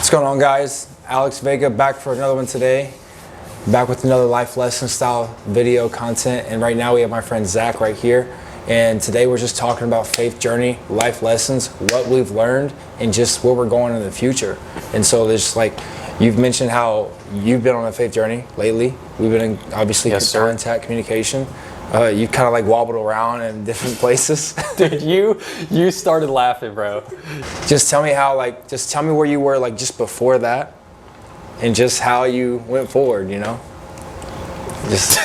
What's going on, guys? Alex Vega back for another one today. Back with another life lesson style video content. And right now we have my friend Zach right here. And today we're just talking about faith journey, life lessons, what we've learned, and just where we're going in the future. And so there's like, you've mentioned how you've been on a faith journey lately. We've been in obviously contact, communication. You kind of like wobbled around in different places. Dude, you started laughing, bro. Just tell me just tell me where you were like just before that, and just how you went forward, you know? Just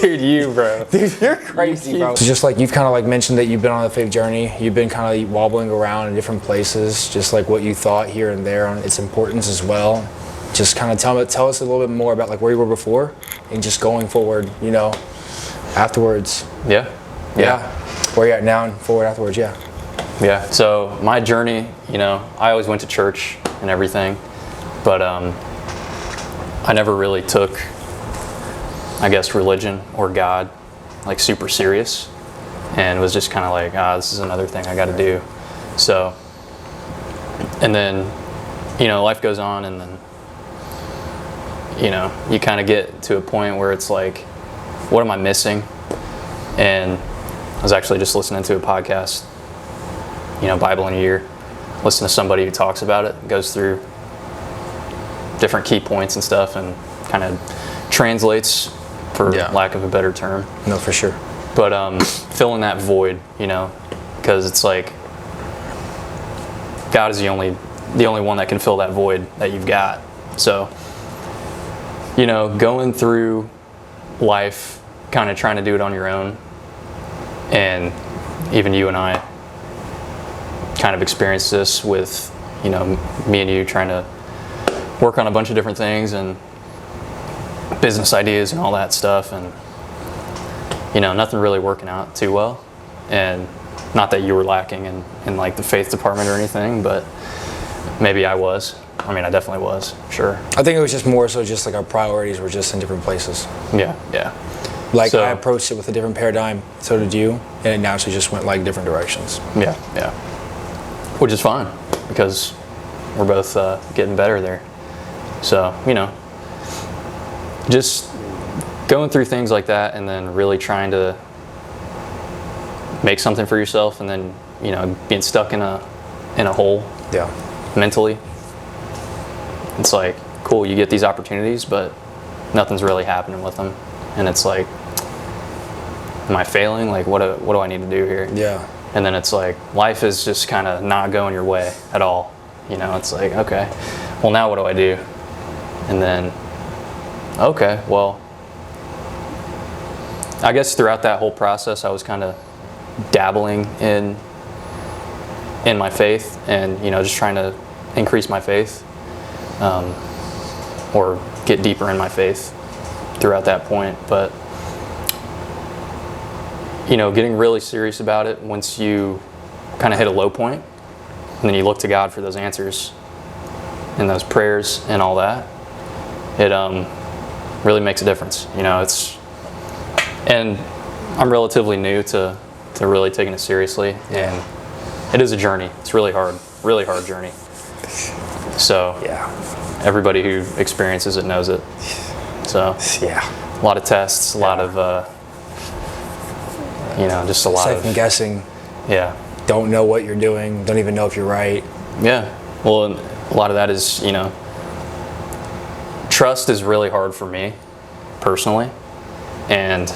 Dude, bro. Dude, you're crazy, bro. So just like you've kind of like mentioned that you've been on a faith journey, you've been kind of wobbling around in different places, just like what you thought here and there on its importance as well. Just kind of tell us a little bit more about like where you were before and just going forward, you know, afterwards. Yeah. Where you're at now and forward afterwards, yeah. So my journey, you know, I always went to church and everything, but I never really took, I guess, religion or God like super serious, and was just kind of like, this is another thing I got to do. So, and then, you know, life goes on, and then, you know, you kind of get to a point where it's like, what am I missing? And I was actually just listening to a podcast, you know, Bible in a Year, listen to somebody who talks about it, goes through different key points and stuff, and kind of translates, for lack of a better term. No, for sure. But filling that void, you know, because it's like God is the only one that can fill that void that you've got. So, you know, going through life, kind of trying to do it on your own, and even you and I kind of experienced this with, you know, me and you trying to work on a bunch of different things and business ideas and all that stuff, and, you know, nothing really working out too well. And not that you were lacking in like the faith department or anything, but maybe I was. I mean, I definitely was, sure. I think it was just more so just like our priorities were just in different places. Yeah. Like, so, I approached it with a different paradigm, so did you, and it naturally just went like different directions. Yeah. Which is fine, because we're both getting better there. So, you know, just going through things like that, and then really trying to make something for yourself, and then, you know, being stuck in a hole. Yeah. Mentally. It's like, cool, you get these opportunities, but nothing's really happening with them. And it's like, am I failing? Like, what do I need to do here? Yeah. And then it's like, life is just kind of not going your way at all. You know, it's like, okay, well, now what do I do? And then, okay, well, I guess throughout that whole process, I was kind of dabbling in my faith, and, you know, just trying to increase my faith, or get deeper in my faith throughout that point. But, you know, getting really serious about it once you kind of hit a low point, and then you look to God for those answers and those prayers and all that, it really makes a difference. You know, and I'm relatively new to really taking it seriously, and it is a journey. It's really hard journey. So everybody who experiences it knows it. So a lot of tests, a lot of you know, just a lot of second guessing. Yeah. Don't know what you're doing. Don't even know if you're right. Yeah. Well, and a lot of that is, you know, trust is really hard for me personally, and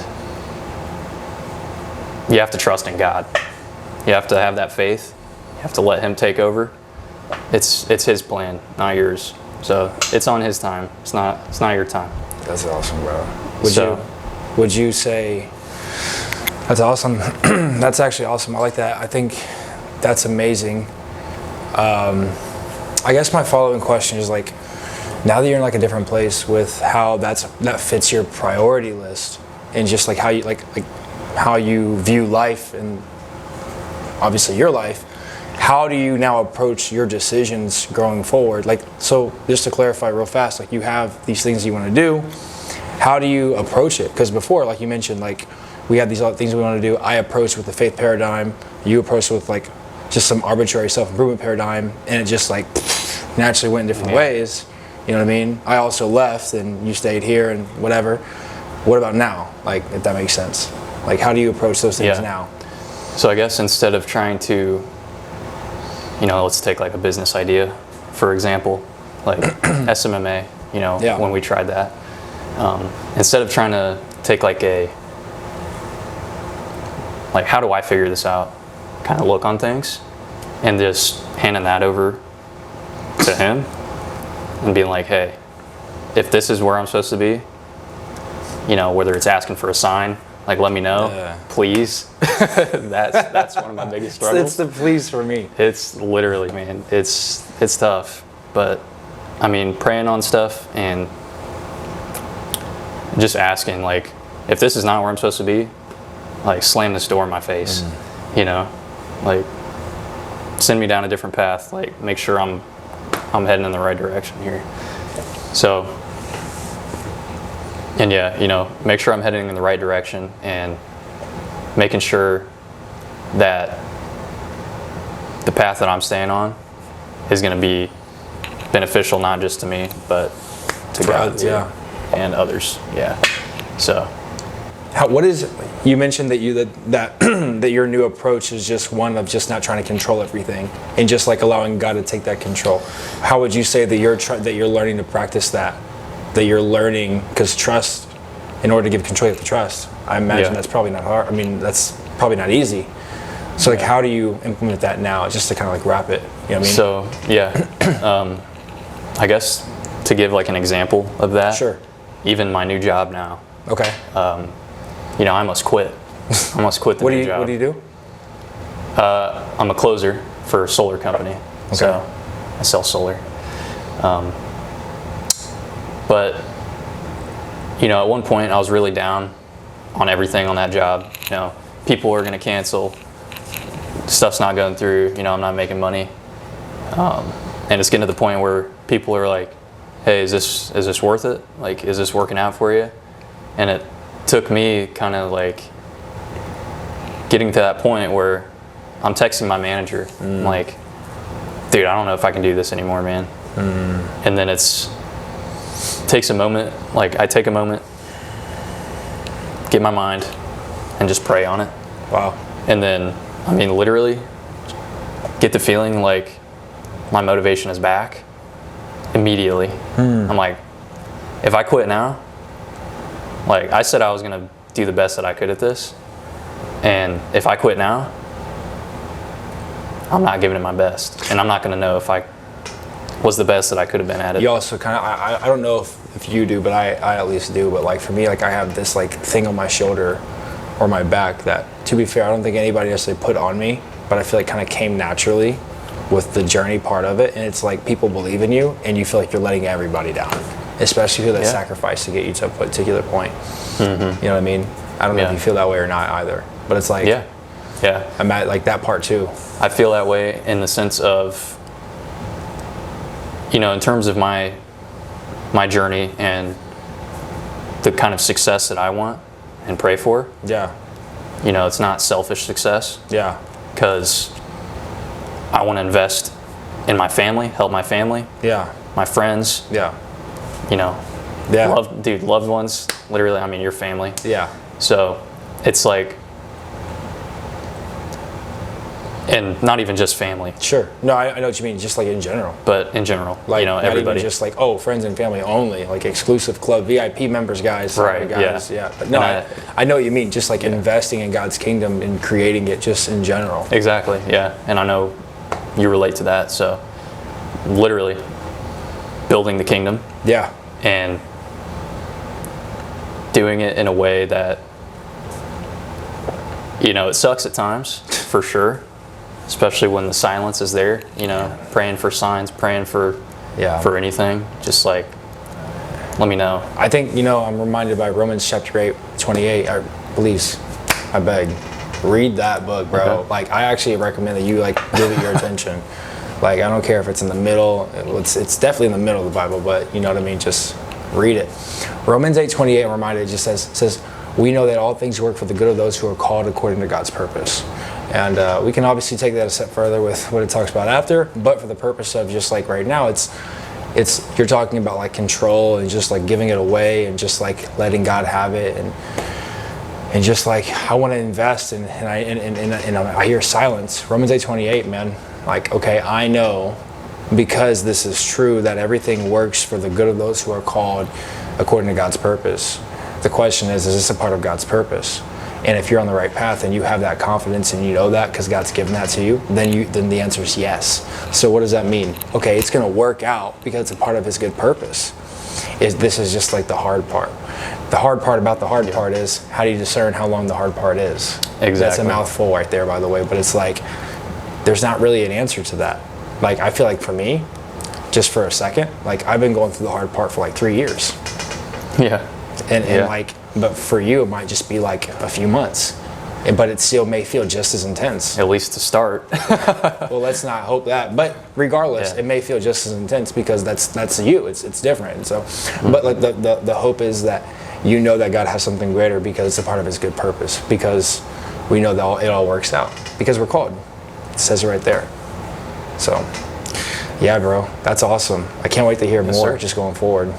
you have to trust in God. You have to have that faith. You have to let Him take over. It's His plan, not yours. So it's on His time. It's not your time. That's awesome, bro. Would you say that's awesome? That's actually awesome. I like that. I think that's amazing. I guess my following question is like, now that you're in like a different place with how that fits your priority list, and just like how you like how you view life, and obviously your life, how do you now approach your decisions going forward? Like, so just to clarify real fast, like you have these things you want to do, how do you approach it? Because before, like you mentioned, like we had these other things we want to do. I approached with the faith paradigm. You approached with like just some arbitrary self-improvement paradigm, and it just like naturally went in different ways. You know what I mean? I also left and you stayed here and whatever. What about now? Like, if that makes sense. Like, how do you approach those things now? So I guess instead of trying to, let's take like a business idea, for example, like SMMA, when we tried that. Instead of trying to take like how do I figure this out kind of look on things, and just handing that over to him and being like, hey, if this is where I'm supposed to be, whether it's asking for a sign, like, let me know, please. That's one of my biggest struggles. It's the please for me. It's literally, man, it's tough. But I mean, praying on stuff and just asking, like, if this is not where I'm supposed to be, like, slam this door in my face, like, send me down a different path, like, make sure I'm heading in the right direction here. So, and make sure I'm heading in the right direction and making sure that the path that I'm staying on is going to be beneficial, not just to me, but to God and others. Yeah. So, you mentioned that that your new approach is just one of just not trying to control everything and just like allowing God to take that control. How would you say that you're learning to practice that you're learning, because trust, in order to give control, you have to trust. I imagine that's probably not hard. I mean, that's probably not easy. So like, how do you implement that now, just to kind of like wrap it? You know what I mean? So I guess to give like an example of that. Sure. Even my new job now. Okay. I almost quit. I almost quit the new job. What do you do? I'm a closer for a solar company. Okay. So I sell solar. But, at one point I was really down on everything on that job. People are going to cancel. Stuff's not going through. I'm not making money. And it's getting to the point where people are like, hey, is this worth it? Like, is this working out for you? And it took me kind of like getting to that point where I'm texting my manager. I'm like, dude, I don't know if I can do this anymore, man. And then takes a moment, like I take a moment, get my mind, and just pray on it. Wow. And then, literally get the feeling like my motivation is back immediately. I'm like, if I quit now, like I said I was going to do the best that I could at this, and if I quit now, I'm not giving it my best, and I'm not going to know if I was the best that I could have been at it. You also kind of, I don't know if you do, but I at least do, but like for me, like I have this like thing on my shoulder or my back that, to be fair, I don't think anybody necessarily put on me, but I feel like kind of came naturally with the journey part of it. And it's like people believe in you and you feel like you're letting everybody down, especially who they sacrifice to get you to a particular point. You know what I mean? I don't know if you feel that way or not either, but it's like, I'm at like that part too. I feel that way in the sense of, in terms of my journey and the kind of success that I want and pray for. Yeah. It's not selfish success. Yeah. Because I want to invest in my family, help my family. Yeah. My friends. Yeah. Loved ones. Literally, your family. Yeah. So it's like, and not even just family. Sure. No, I know what you mean. Just like in general. But in general, like everybody. Not even just like, friends and family only, like exclusive club, VIP members, guys. Right. Guys. Yeah. But no, I know what you mean. Just like investing in God's kingdom and creating it, just in general. Exactly. Yeah. And I know you relate to that. So, literally, building the kingdom. Yeah. And doing it in a way that, it sucks at times, for sure. Especially when the silence is there, praying for signs, praying for anything. Just like, let me know. I think, I'm reminded by Romans chapter 8, 28. Please, I beg, read that book, bro. Okay. Like, I actually recommend that you like give it your attention. Like, I don't care if it's in the middle. It's definitely in the middle of the Bible, but you know what I mean? Just read it. Romans 8:28, I'm reminded, it just says, we know that all things work for the good of those who are called according to God's purpose. And we can obviously take that a step further with what it talks about after, but for the purpose of just like right now, it's you're talking about like control and just like giving it away and just like letting God have it, and just like I want to invest and I hear silence. Romans 8:28, man. Like, okay, I know because this is true that everything works for the good of those who are called according to God's purpose. The question is this a part of God's purpose? And if you're on the right path and you have that confidence and you know that because God's given that to you, then the answer is yes. So what does that mean? Okay, it's going to work out because it's a part of His good purpose. This is just like the hard part. The hard part about the hard part is how do you discern how long the hard part is? Exactly. That's a mouthful right there, by the way. But it's like there's not really an answer to that. Like I feel like for me, just for a second, like I've been going through the hard part for like 3 years. Yeah. And like, but for you, it might just be like a few months, but it still may feel just as intense. At least to start. Well, let's not hope that. But regardless, it may feel just as intense because that's you. It's different. And so, but like the hope is that you know that God has something greater because it's a part of His good purpose. Because we know that it all works out because we're called. It says it right there. So, yeah, bro, that's awesome. I can't wait to hear more just going forward.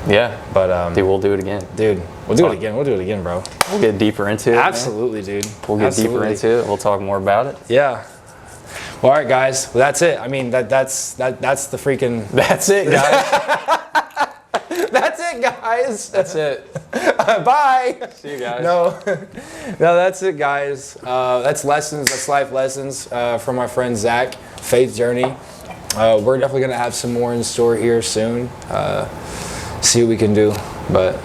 Yeah, but dude, we'll do it again. Dude, we'll do it again. We'll do it again, bro. We'll get deeper into it. Absolutely, dude. We'll get deeper into it. We'll talk more about it. Yeah. Well, all right, guys. Well, that's it. I mean, that's the freaking. That's it, guys. That's it, guys. That's it. Bye. See you guys. No, that's it, guys. That's lessons. That's life lessons from my friend Zach. Faith journey. We're definitely gonna have some more in store here soon. See what we can do, but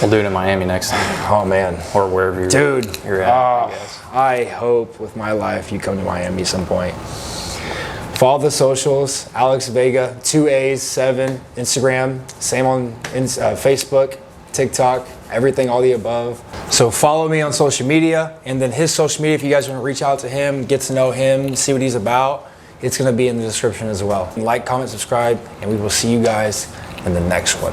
we'll do it in Miami next time. Oh man, or wherever you're at. I guess. I hope with my life you come to Miami some point. Follow the socials, Alex Vega, 2 A's, 7, Instagram, same on Facebook, TikTok, everything, all the above. So follow me on social media, and then his social media, if you guys want to reach out to him, get to know him, see what he's about, it's going to be in the description as well. Like, comment, subscribe, and we will see you guys in the next one.